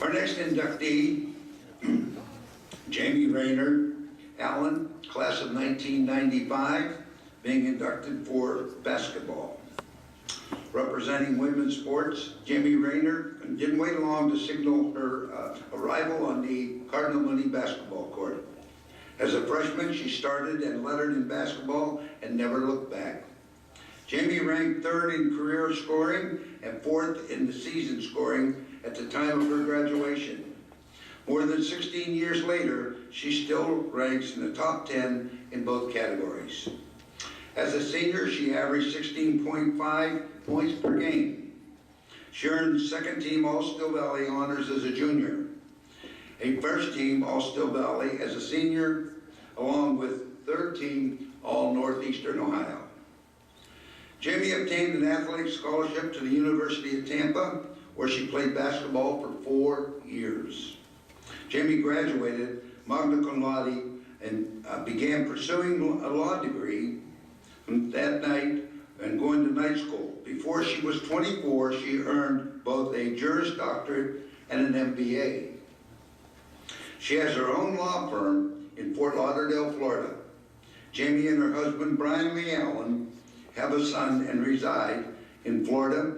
Our next inductee, Jamie Rayner Allen, class of 1995, being inducted for basketball. Representing women's sports, Jamie Rayner didn't wait long to signal her arrival on the Cardinal Mooney basketball court. As a freshman, she started and lettered in basketball and never looked back. Jamie ranked third in career scoring and fourth in the season scoring at the time of her graduation. More than 16 years later, she still ranks in the top 10 in both categories. As a senior, she averaged 16.5 points per game. She earned second-team All-Still Valley honors as a junior, a first-team All-Still Valley as a senior, along with third-team All-Northeastern Ohio. Jamie obtained an athletic scholarship to the University of Tampa, where she played basketball for 4 years. Jamie graduated magna cum laude and began pursuing a law degree that night and going to night school. Before she was 24, she earned both a Juris Doctorate and an MBA. She has her own law firm in Fort Lauderdale, Florida. Jamie and her husband, Brian Lee Allen, have a son and reside in Florida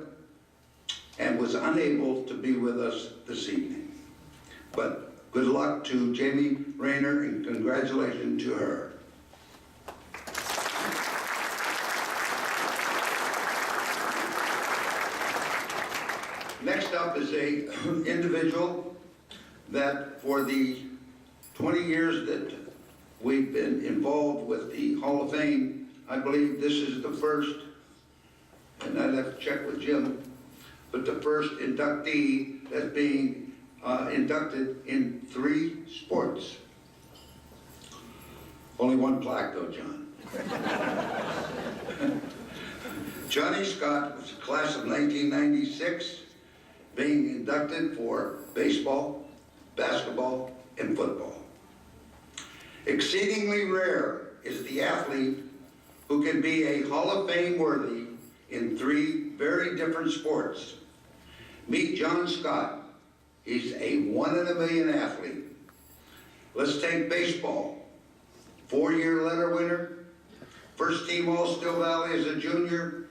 and was unable to be with us this evening. But good luck to Jamie Rayner and congratulations to her. Next up is a individual that for the 20 years that we've been involved with the Hall of Fame, I believe this is the first, and I'd have to check with Jim, but the first inductee that's being inducted in 3 sports. Only one plaque though, John. Johnny Scott was a class of 1996, being inducted for baseball, basketball, and football. Exceedingly rare is the athlete who can be a Hall of Fame worthy in 3 very different sports. Meet John Scott. He's a 1 in a million athlete. Let's take baseball. 4-year letter winner, first team All-Still Valley as a junior,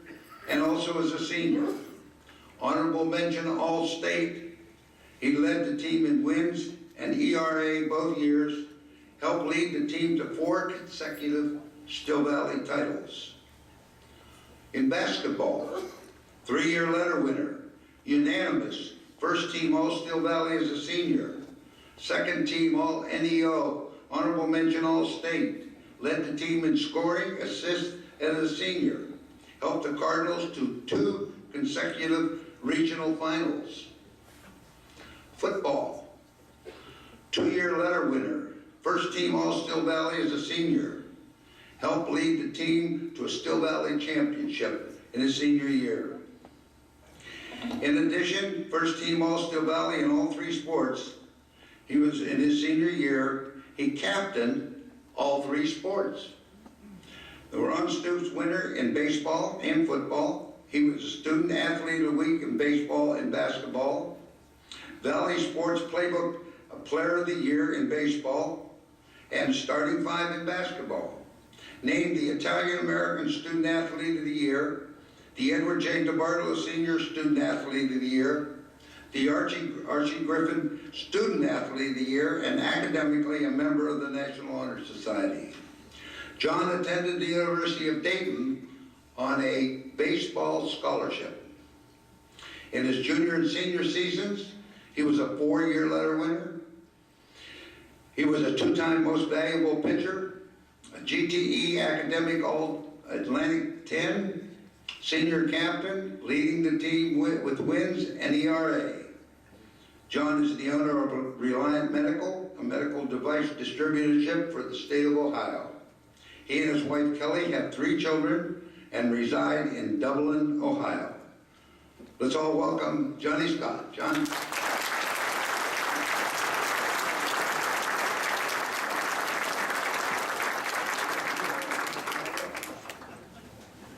and also as a senior. Honorable mention All-State. He led the team in wins and ERA both years, helped lead the team to 4 consecutive Still Valley titles. In basketball, 3-year letter winner, unanimous, first team All-Still Valley as a senior, second team All-NEO, honorable mention All-State, led the team in scoring, assists as a senior, helped the Cardinals to 2 consecutive regional finals. Football, 2-year letter winner, first team All-Still Valley as a senior, helped lead the team to a Still Valley championship in his senior year. In addition, first team All-Still Valley in all 3 sports. He was in his senior year, he captained all 3 sports. The Ron Stoops winner in baseball and football. He was a student athlete of the week in baseball and basketball. Valley Sports Playbook Player of the Year in baseball and starting 5 in basketball. Named the Italian American Student Athlete of the Year, the Edward J. DeBartolo Senior Student Athlete of the Year, the Archie Griffin Student Athlete of the Year, and academically a member of the National Honor Society. John attended the University of Dayton on a baseball scholarship. In his junior and senior seasons, he was a 4-year letter winner. He was a 2-time most valuable pitcher, a GTE Academic All-Atlantic 10, senior captain, leading the team with wins and ERA. John is the owner of Reliant Medical, a medical device distributorship for the state of Ohio. He and his wife Kelly have 3 children and reside in Dublin, Ohio. Let's all welcome Johnny Scott. John.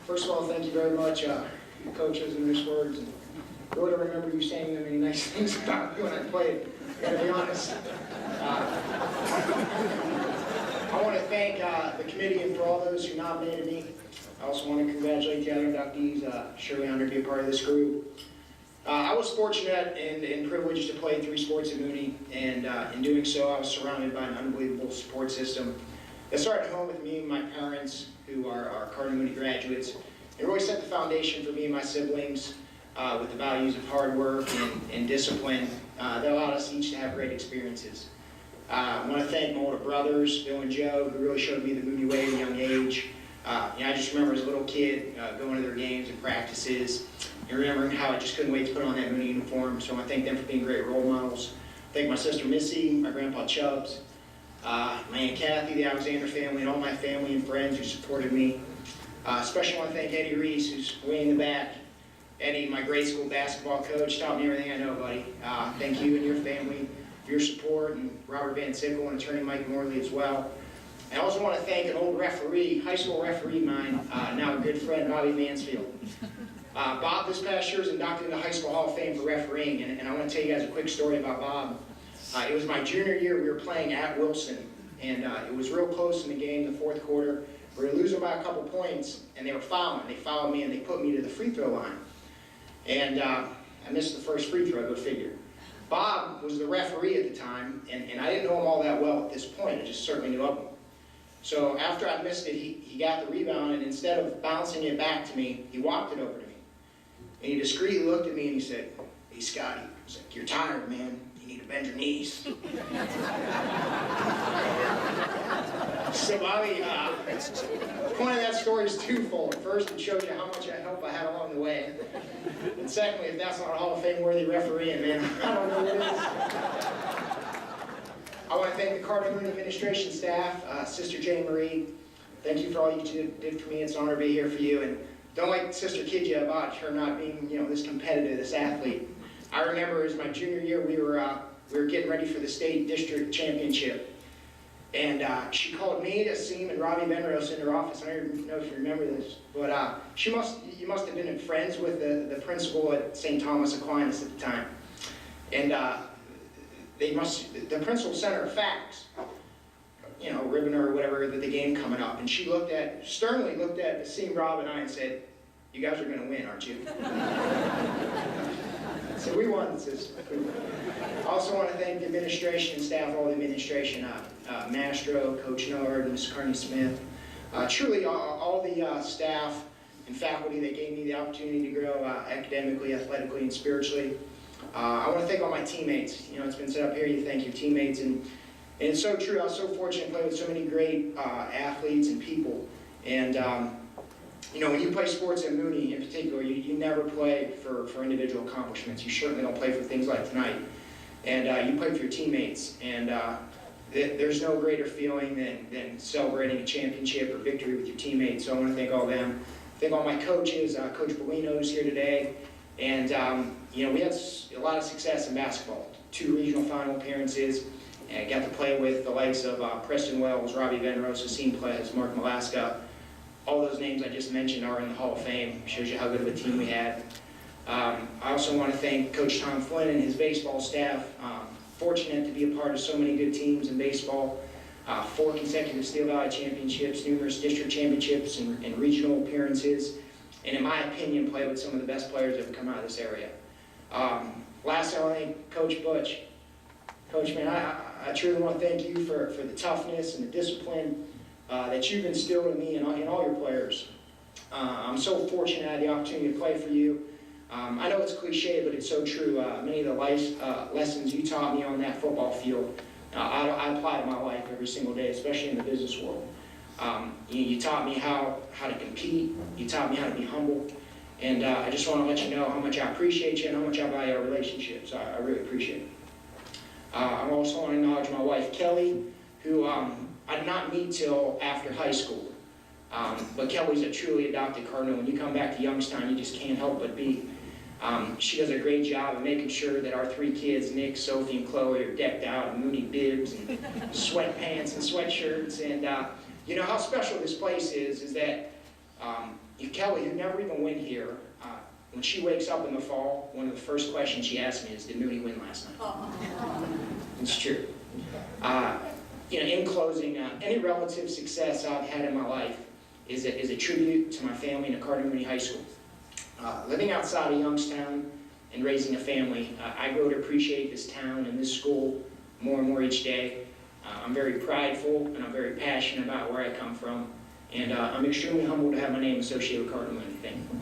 First of all, thank you very much, coaches, and nice words. really don't remember you saying that many nice things about me when I played, to be honest. I want to thank the committee and for all those who nominated me. I also want to congratulate the other inductees. Surely honored to be a part of this group. I was fortunate and privileged to play 3 sports at Mooney, and in doing so, I was surrounded by an unbelievable support system. It started at home with me and my parents, who are Cardinal Mooney graduates. It really set the foundation for me and my siblings with the values of hard work and discipline that allowed us each to have great experiences. I want to thank my older brothers, Bill and Joe, who really showed me the Mooney way at a young age. I just remember as a little kid going to their games and practices and remembering how I just couldn't wait to put on that Mooney uniform. So I want to thank them for being great role models. Thank my sister Missy, my grandpa Chubbs, my Aunt Kathy, the Alexander family, and all my family and friends who supported me. Especially want to thank Eddie Reese, who's way in the back. Eddie, my grade school basketball coach, taught me everything I know, buddy. Thank you and your family for your support, and Robert Van Sickle and attorney Mike Morley as well. I also want to thank an old referee, high school referee of mine, now a good friend, Bobby Mansfield. Bob this past year was inducted into High School Hall of Fame for refereeing, and I want to tell you guys a quick story about Bob. It was my junior year, we were playing at Wilson, and it was real close in the game, the 4th quarter. We were losing by a couple points, and they were fouling. They fouled me, and they put me to the free throw line. And I missed the first free throw, go figure. Bob was the referee at the time, and I didn't know him all that well at this point. I just certainly knew of him. So after I missed it, he got the rebound, and instead of bouncing it back to me, he walked it over to me. And he discreetly looked at me and he said, "Hey, Scotty," he's like, "you're tired, man. You need to bend your knees." So Bobby, the point of that story is twofold. First, it shows you how much help I had along the way. And secondly, if that's not a Hall of Fame worthy refereeing, man, I don't know what it is. I want to thank the Cardinal Mooney administration staff, Sister Jane Marie. Thank you for all you did for me. It's an honor to be here for you. And don't let Sister kid you about her not being, this competitive, this athlete. I remember as my junior year, we were getting ready for the state district championship. And she called me, Asim, and Robbie Benros in her office. I don't even know if you remember this, but you must have been friends with the principal at St. Thomas Aquinas at the time. And the principal sent her a fax, ribbon or whatever, the game coming up. And she sternly looked at Asim, Rob, and I and said, "You guys are going to win, aren't you?" So we won, sis. I also want to thank the administration and staff, all the administration, Mastro, Coach Nord, Ms. Carney Smith, truly all the staff and faculty that gave me the opportunity to grow academically, athletically, and spiritually. I want to thank all my teammates. It's been said up here, you thank your teammates, and it's so true. I was so fortunate to play with so many great athletes and people. And when you play sports at Mooney in particular, you never play for individual accomplishments. You certainly don't play for things like tonight. And you play for your teammates. And there's no greater feeling than celebrating a championship or victory with your teammates. So I want to thank all of them. Thank all my coaches. Coach Bellino is here today. And we had a lot of success in basketball. 2 regional final appearances. And I got to play with the likes of Preston Wells, Robbie Venros, Hasim Plez, Mark Malaska. All those names I just mentioned are in the Hall of Fame. Shows you how good of a team we had. I also want to thank Coach Tom Flynn and his baseball staff. Fortunate to be a part of so many good teams in baseball. 4 consecutive Steel Valley championships, numerous district championships and regional appearances. And in my opinion, play with some of the best players that have come out of this area. Lastly, I want to thank Coach Butch. Coach, man, I truly want to thank you for the toughness and the discipline that you've instilled in me and all your players. I'm so fortunate I had the opportunity to play for you. I know it's cliche, but it's so true. Many of the life lessons you taught me on that football field, I apply to my life every single day, especially in the business world. You taught me how to compete. You taught me how to be humble. And I just want to let you know how much I appreciate you and how much I value our relationship. So I really appreciate it. I also want to acknowledge my wife, Kelly, who I did not meet till after high school. But Kelly's a truly adopted Cardinal. When you come back to Youngstown, you just can't help but be. She does a great job of making sure that our 3 kids, Nick, Sophie, and Chloe, are decked out in Mooney bibs and sweatpants and sweatshirts. And how special this place is that Kelly, who never even went here, when she wakes up in the fall, one of the first questions she asks me is, did Moody win last night? It's true. In closing, any relative success I've had in my life is a tribute to my family in Cardinal Mooney High School. Living outside of Youngstown and raising a family, I grow to appreciate this town and this school more and more each day. I'm very prideful and I'm very passionate about where I come from, and I'm extremely humbled to have my name associated with Cardinal Mooney. Thank you.